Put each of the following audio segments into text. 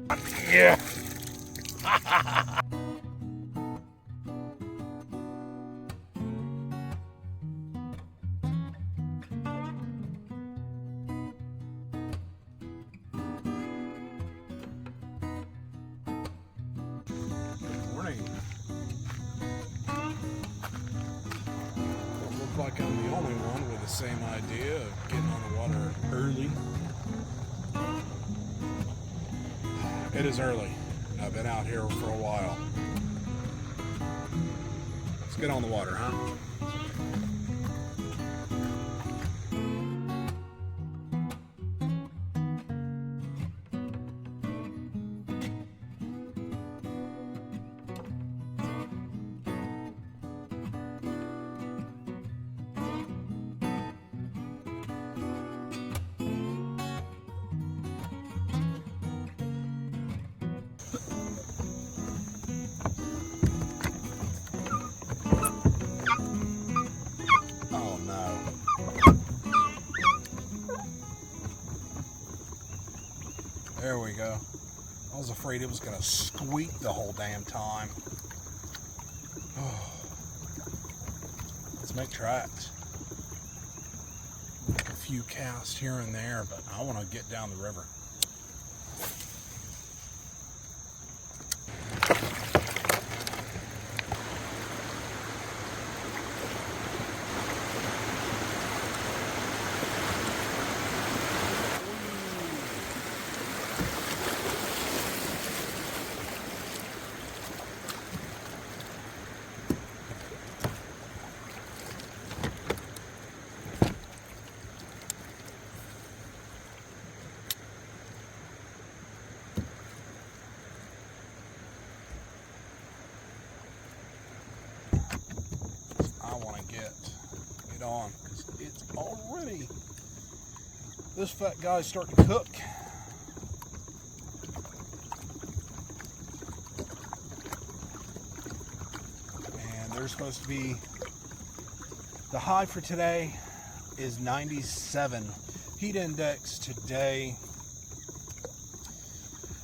Yeah. Morning. Don't look like I'm the only one with the same idea of getting on the water early. It is early. I've been out here for a while. Let's get on the water, huh? Oh no. There we go. I was afraid it was going to squeak the whole damn time. Let's make tracks. Make a few casts here and there, but I want to get down the river. Get on, because it's already, this fat guy's starting to cook. And there's supposed to be, the high for today is 97. Heat index today,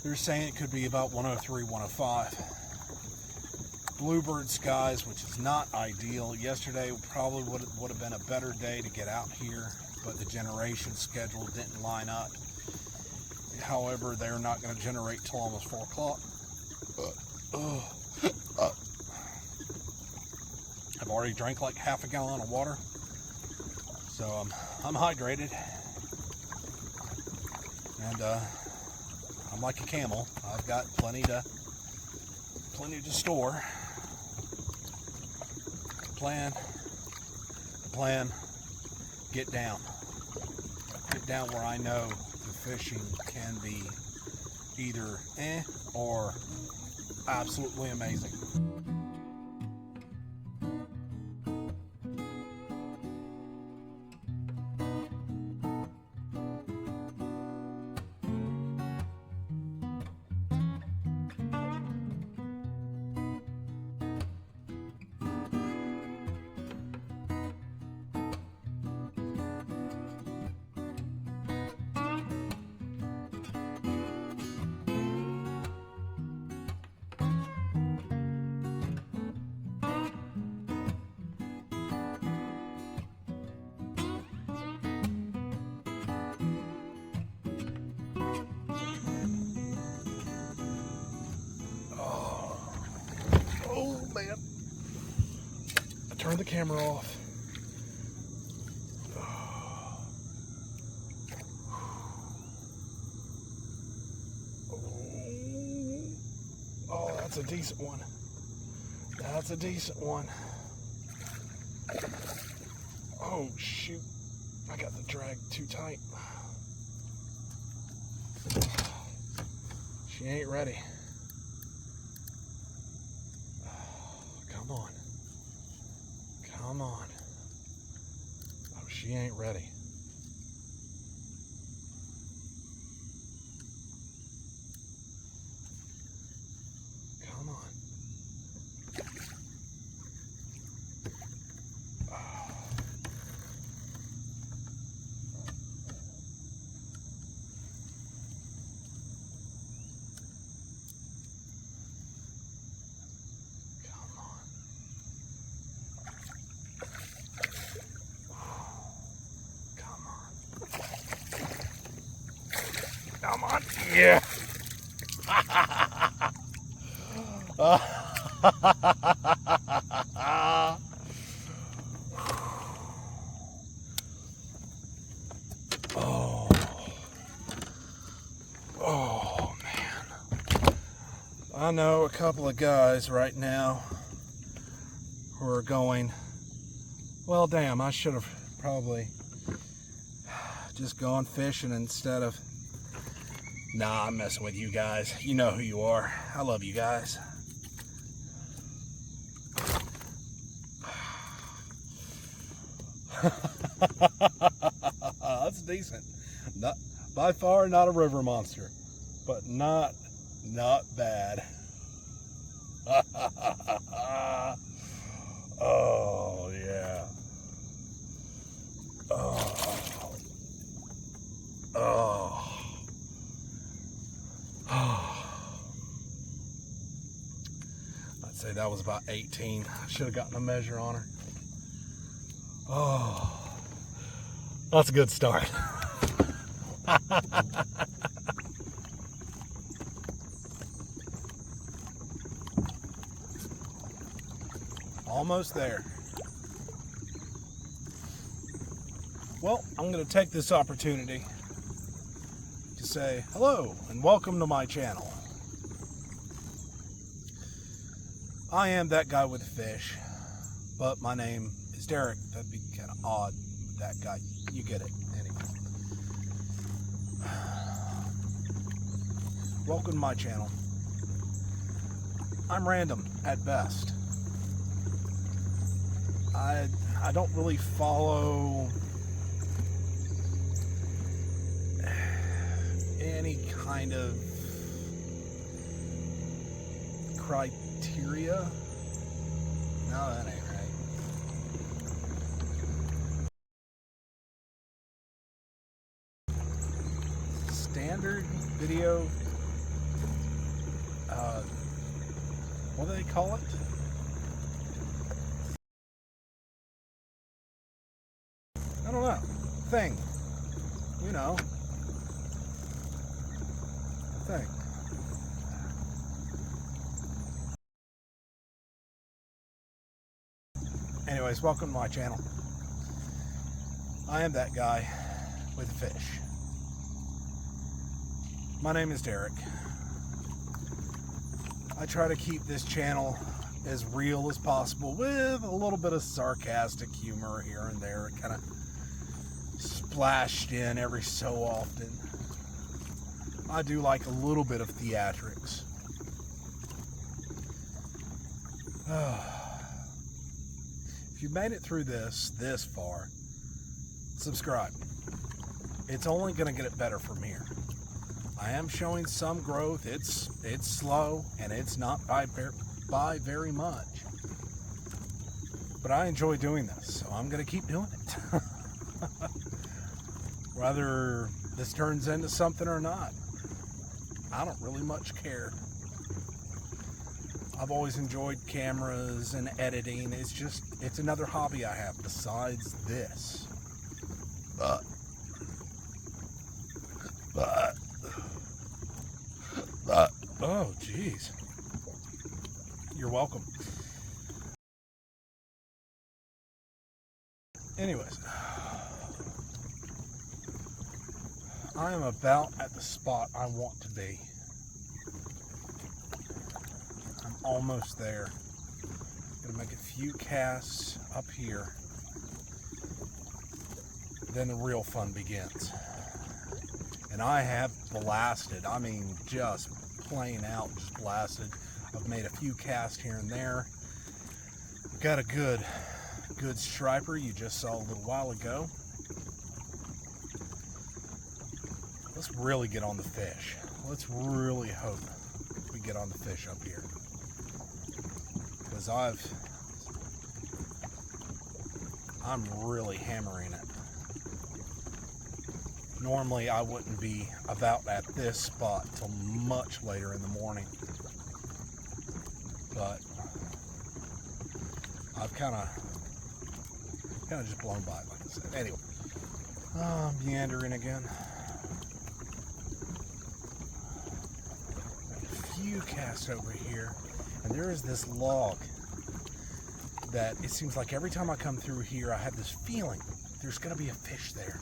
they're saying it could be about 103, 105. Bluebird skies, which is not ideal. Yesterday probably would have been a better day to get out here, but the generation schedule didn't line up. However, they're not going to generate till almost 4 o'clock. I've already drank like half a gallon of water, so I'm hydrated, and I'm like a camel. I've got plenty to store. The plan, get down where I know the fishing can be either or absolutely amazing. Oh man, I turned the camera off. Oh, that's a decent one. That's a decent one. Oh shoot, I got the drag too tight. She ain't ready. Come on. Come on. Oh, she ain't ready. Come on. Yeah. Oh man. I know a couple of guys right now who are going, well, damn, I should have probably just gone fishing instead of. Nah, I'm messing with you guys. You know who you are. I love you guys. That's decent. Not by far not a river monster, but not bad. Oh yeah. Oh. Oh. I'd say that was about 18. I should have gotten a measure on her. Oh, that's a good start. Almost there. Well, I'm going to take this opportunity to say hello and welcome to my channel. I am that guy with a fish, but my name is Derek. That'd be kind of odd, that guy. You get it. Anyway. Welcome to my channel. I'm random at best. I don't really follow any kind of criteria. No, that ain't right. Standard video, what do they call it? I don't know. Thing. You know. Thing. Anyways, welcome to my channel. I am that guy with a fish. My name is Derek. I try to keep this channel as real as possible with a little bit of sarcastic humor here and there, kind of splashed in every so often. I do like a little bit of theatrics. If you made it through this far, subscribe. It's only going to get it better from here. I am showing some growth. It's slow, and it's not by very much. But I enjoy doing this, so I'm going to keep doing it. Whether this turns into something or not, I don't really much care. I've always enjoyed cameras and editing. It's another hobby I have besides this. But oh geez, you're welcome. Anyways, I am about at the spot I want to be. I'm almost there. Gonna make a few casts up here. Then the real fun begins. And I have blasted. I mean, just plain out, just blasted. I've made a few casts here and there. Got a good striper you just saw a little while ago. Let's really get on the fish. Let's really hope we get on the fish up here. Because I'm really hammering it. Normally I wouldn't be about at this spot till much later in the morning. But I've kind of just blown by, like I said. Anyway, I'm meandering again. few casts over here, and there is this log that it seems like every time I come through here, I have this feeling there's going to be a fish there.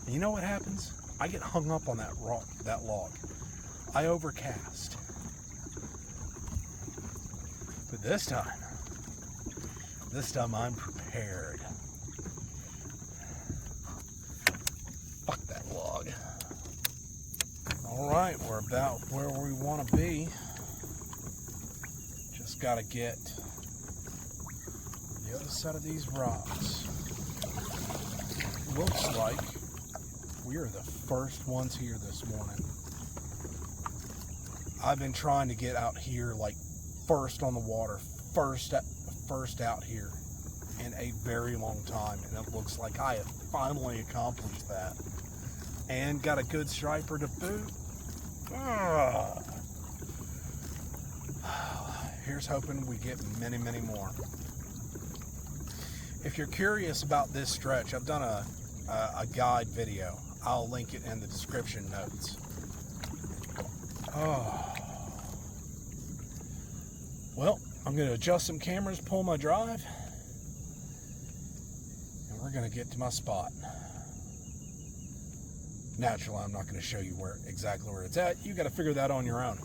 And you know what happens? I get hung up on that log. I overcast. But this time I'm prepared. Fuck that log. All right, we're about where we want to be. Just got to get the other side of these rocks. Looks like we are the first ones here this morning. I've been trying to get out here like first on the water, first out here in a very long time, and it looks like I have finally accomplished that and got a good striper to boot. Here's hoping we get many more. If you're curious about this stretch, I've done a guide video. I'll link it in the description notes. Well, I'm going to adjust some cameras, pull my drive, and we're going to get to my spot. Naturally, I'm not going to show you exactly where it's at. You got to figure that on your own.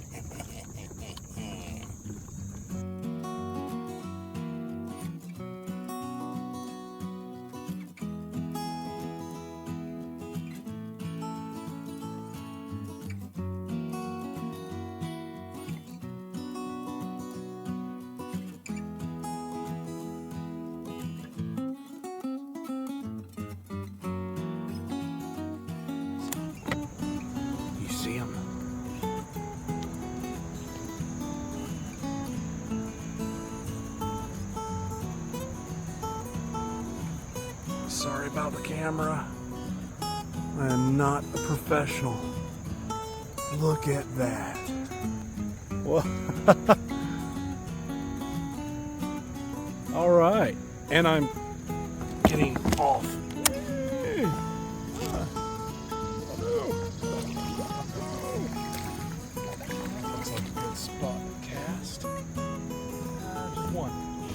See him. Sorry about the camera. I am not a professional. Look at that. Well, all right, and I'm getting off.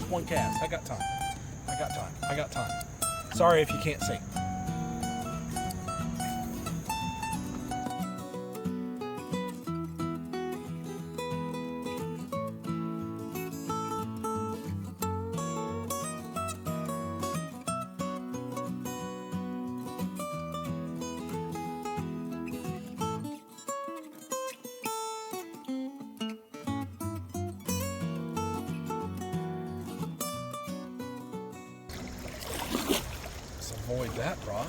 One cast. I got time. Sorry if you can't see. Avoid that rock.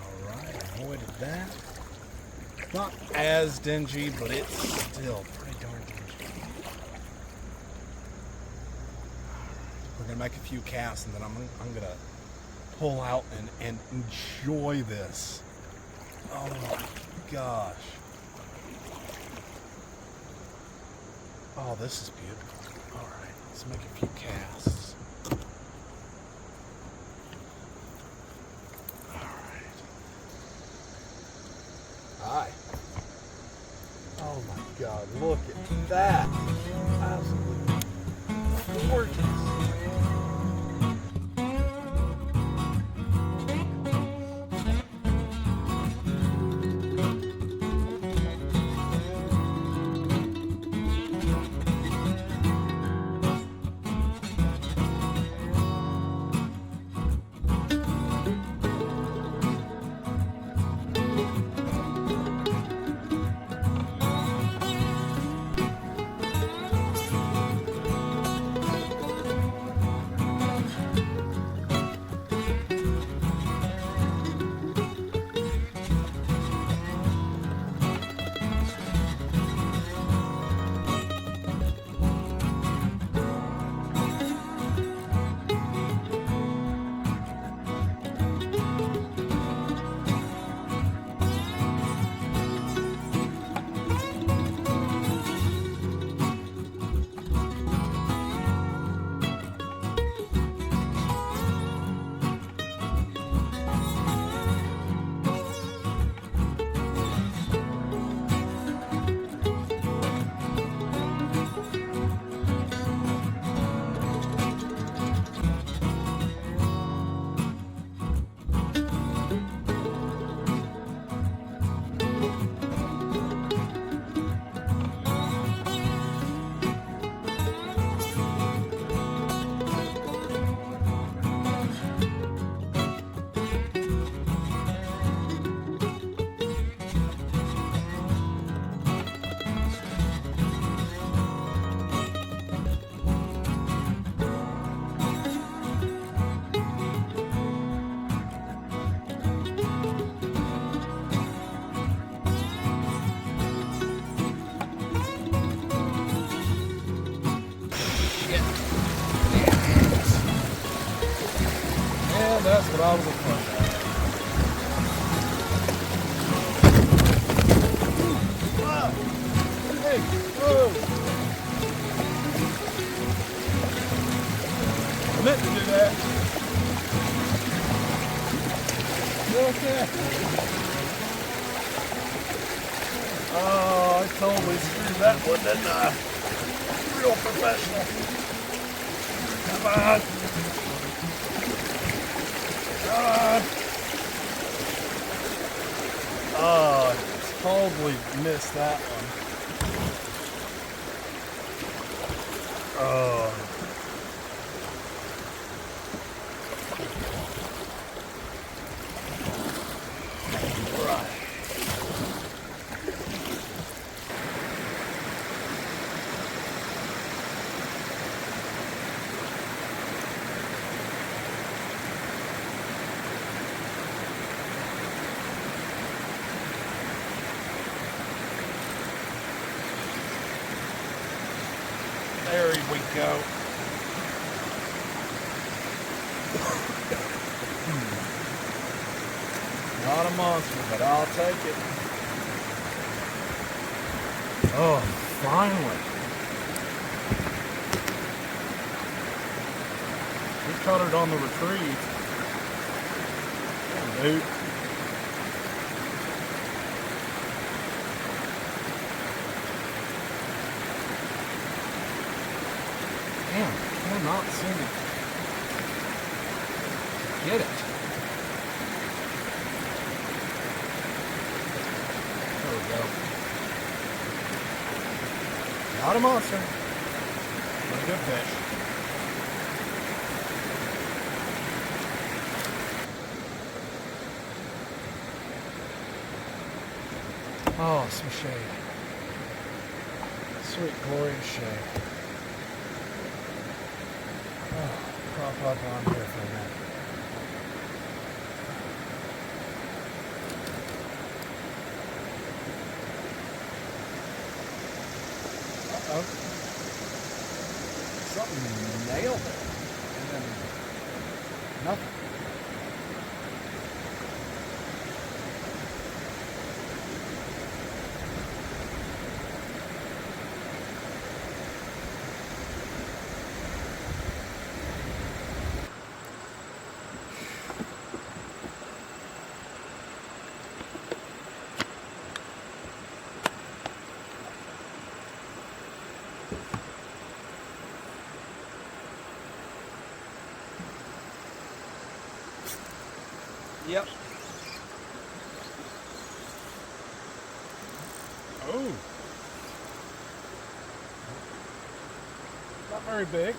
Alright, avoided that. Not as dingy, but it's still pretty darn dingy. We're gonna make a few casts and then I'm gonna pull out and enjoy this. Oh my gosh. Oh, this is beautiful. All right, let's make a few casts. All right. Hi. Oh my God, look at that. Absolutely gorgeous. that's what I was afraid of. Wow. Hey, whoa. I meant to do that. Okay. Oh, I totally screwed that one, didn't I? Real professional. Come on. Come on. Oh, I totally missed that one. Oh. Right. There we go. Not a monster, but I'll take it. Oh, finally. We caught it on the retrieve. Dude. Damn, I cannot seem to get it. There we go. Not a monster, but a good fish. Oh, some shade. Sweet, glorious shade. Oh, prop up on here for a minute. Uh-oh. Something nailed it. And then nothing. Yep. Oh. Not very big.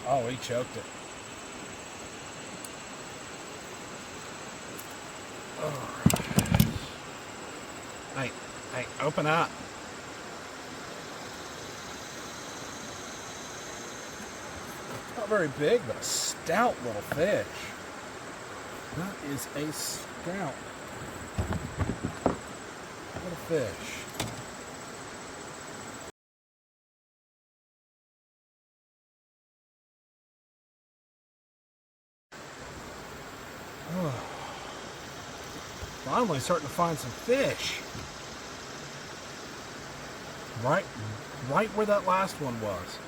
Oh, he choked it. Oh. Hey, open up. Not very big, but a stout little fish. That is a stout little fish. Oh. Finally starting to find some fish. Right where that last one was.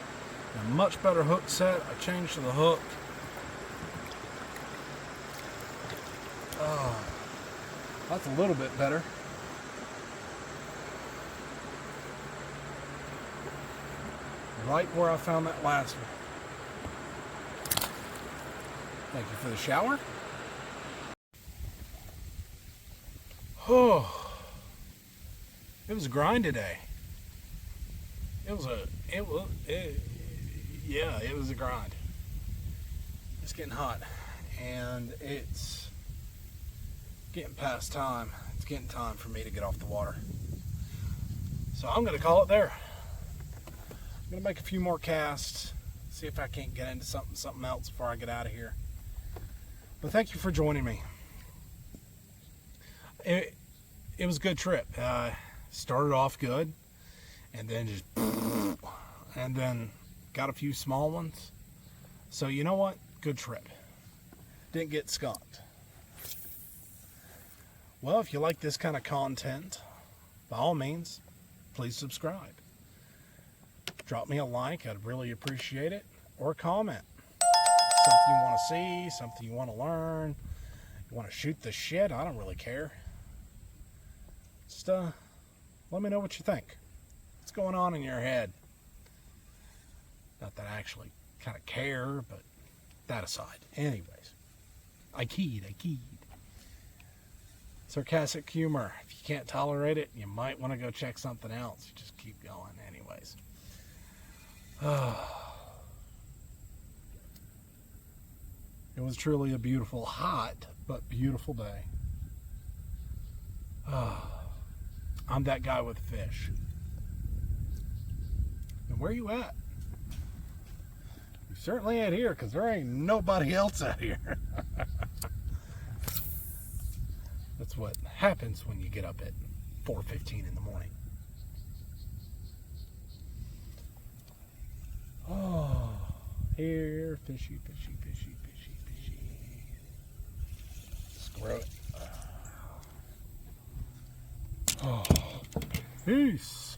A much better hook set. I changed to the hook. Oh, that's a little bit better. Right where I found that last one. Thank you for the shower. Oh, it was a grind today. It was a grind. It's getting hot, and it's getting past time. It's getting time for me to get off the water. So I'm going to call it there. I'm going to make a few more casts, see if I can't get into something else before I get out of here. But thank you for joining me. it was a good trip. Started off good, and then just, and then got a few small ones. So you know what? Good trip. Didn't get skunked. Well, if you like this kind of content, by all means, please subscribe. Drop me a like, I'd really appreciate it, or a comment. Something you want to see, something you want to learn, you want to shoot the shit, I don't really care. Just let me know what you think. What's going on in your head? Not that I actually kind of care, but that aside. Anyways, I keyed. Sarcastic humor. If you can't tolerate it, you might want to go check something else. Just keep going anyways. It was truly a beautiful, hot, but beautiful day. I'm that guy with fish. And where you at? You certainly ain't here, because there ain't nobody else out here. That's what happens when you get up at 4:15 in the morning. Oh, here, fishy. Screw it. Oh, peace.